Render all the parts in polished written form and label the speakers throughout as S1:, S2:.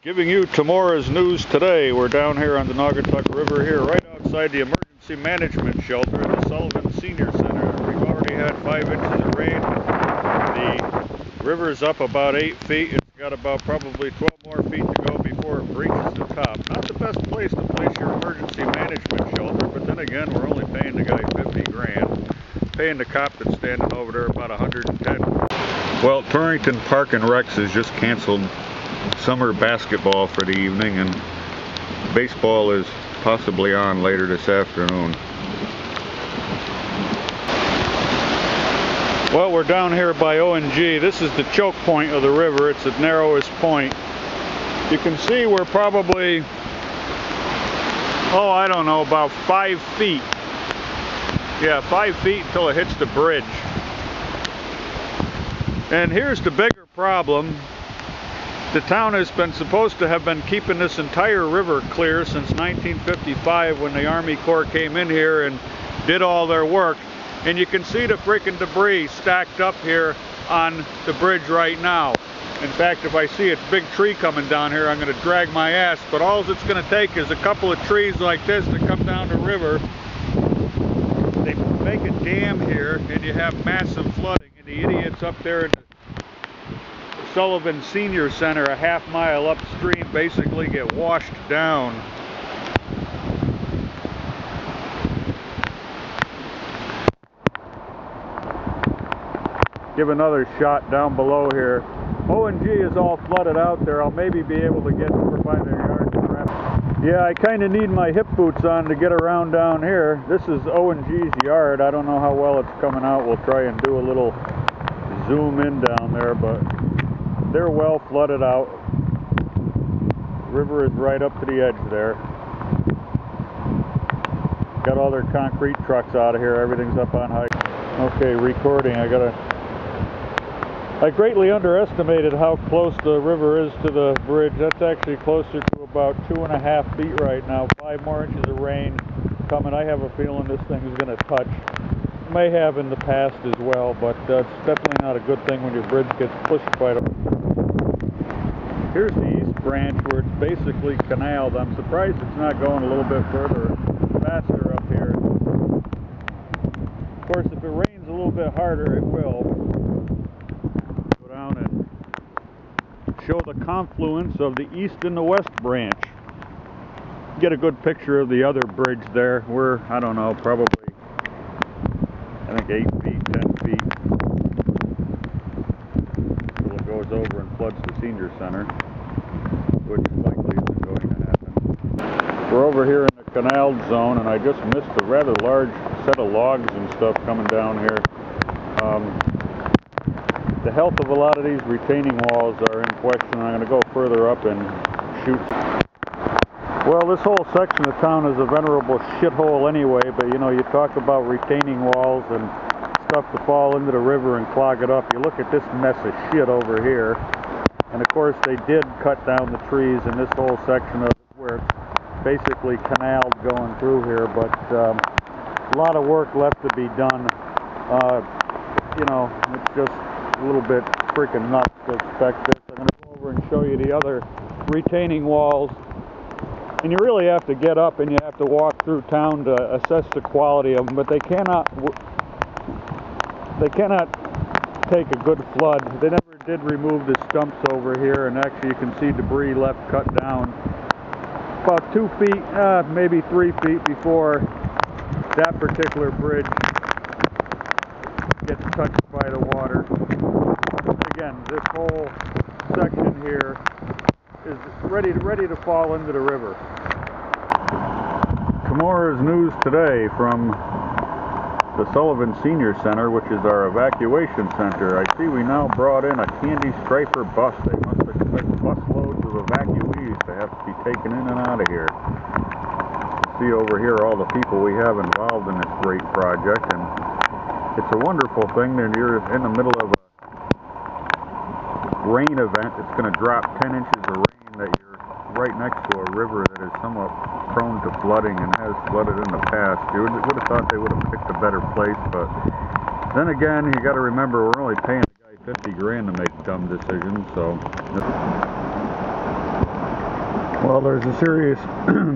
S1: Giving you tomorrow's news today. We're down here on the Naugatuck River here, right outside the emergency management shelter at the Sullivan Senior Center. We've already had 5 inches of rain. The river's up about 8 feet. It's got about probably 12 more feet to go before it reaches the top. Not the best place to place your emergency management shelter, but then again, we're only paying the guy 50 grand. Paying the cop that's standing over there about 110. Well, Torrington Park and Recs has just canceled summer basketball for the evening, and baseball is possibly on later this afternoon. Well, we're down here by O&G. This is the choke point of the river. It's the narrowest point. You can see we're probably, I don't know, about 5 feet. Yeah, 5 feet until it hits the bridge. And here's the bigger problem. The town has been supposed to have been keeping this entire river clear since 1955 when the Army Corps came in here and did all their work. And you can see the freaking debris stacked up here on the bridge right now. In fact, if I see a big tree coming down here, I'm going to drag my ass. But all it's going to take is a couple of trees like this to come down the river. They make a dam here and you have massive flooding. And the idiots up there in the Sullivan Senior Center, a half-mile upstream, basically get washed down. Give another shot down below here. O&G is all flooded out there. I'll maybe be able to get over by their yard and wrap. Yeah, I kind of need my hip boots on to get around down here. This is O&G's yard. I don't know how well it's coming out. We'll try and do a little zoom in down there, but they're well flooded out. River is right up to the edge there. Got all their concrete trucks out of here. Everything's up on height. Okay, recording. I greatly underestimated how close the river is to the bridge. That's actually closer to about 2.5 feet right now. 5 more inches of rain coming. I have a feeling this thing is going to touch. May have in the past as well, but it's definitely not a good thing when your bridge gets pushed quite a bit. Here's the east branch where it's basically canaled. I'm surprised it's not going a little bit further faster up here. Of course, if it rains a little bit harder, it will. Go down and show the confluence of the east and the west branch. Get a good picture of the other bridge there. We're, I don't know, probably, I think 8 feet, 10 feet. Until it goes over and floods the senior center, which likely isn't going to happen. We're over here in the canaled zone, and I just missed a rather large set of logs and stuff coming down here. The health of a lot of these retaining walls are in question. I'm going to go further up and shoot. Well, this whole section of town is a venerable shithole anyway, but you know, you talk about retaining walls and stuff to fall into the river and clog it up. You look at this mess of shit over here, and of course they did cut down the trees in this whole section of it where it's basically canaled going through here, but a lot of work left to be done. You know, it's just a little bit freaking nuts to expect this. I'm going to go over and show you the other retaining walls. And you really have to get up and you have to walk through town to assess the quality of them, but they cannot take a good flood. They never did remove the stumps over here, and actually you can see debris left cut down about 2 feet, maybe 3 feet before that particular bridge gets touched by the water. Again, this whole section here is ready to fall into the river. Tomorrow's news today from the Sullivan Senior Center, which is our evacuation center. I see we now brought in a candy striper bus. They must expect busloads of evacuees to have to be taken in and out of here. You see over here all the people we have involved in this great project, and it's a wonderful thing that you're in the middle of a rain event. It's going to drop 10 inches of rain, that you're right next to a river that is somewhat prone to flooding and has flooded in the past. You would have thought they would have picked a better place, but then again, you got to remember we're only paying the guy 50 grand to make dumb decisions, so Well, there's a serious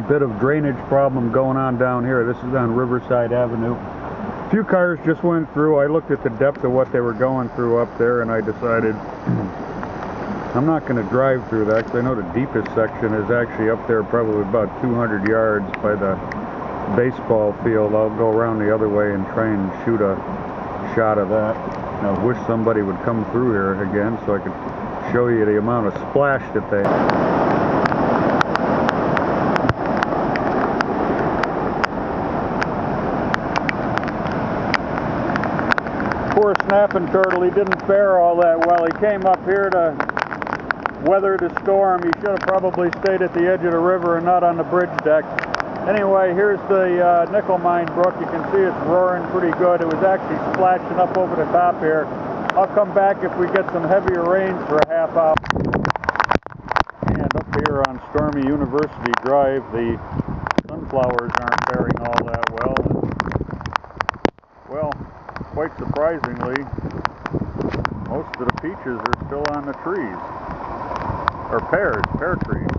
S1: bit of drainage problem going on down here. This is on Riverside Avenue. A few cars just went through. I looked at the depth of what they were going through up there, and I decided I'm not going to drive through that, because I know the deepest section is actually up there probably about 200 yards by the baseball field. I'll go around the other way and try and shoot a shot of that. I wish somebody would come through here again so I could show you the amount of splash that they Poor snapping turtle, he didn't fare all that well. He came up here to weather the storm. He should have probably stayed at the edge of the river and not on the bridge deck. Anyway, here's the Nickel Mine Brook. You can see it's roaring pretty good. It was actually splashing up over the top here. I'll come back if we get some heavier rains for a half hour. And up here on Stormy University Drive, the sunflowers aren't faring all that well. Well, quite surprisingly, most of the peaches are still on the trees. Or pear trees.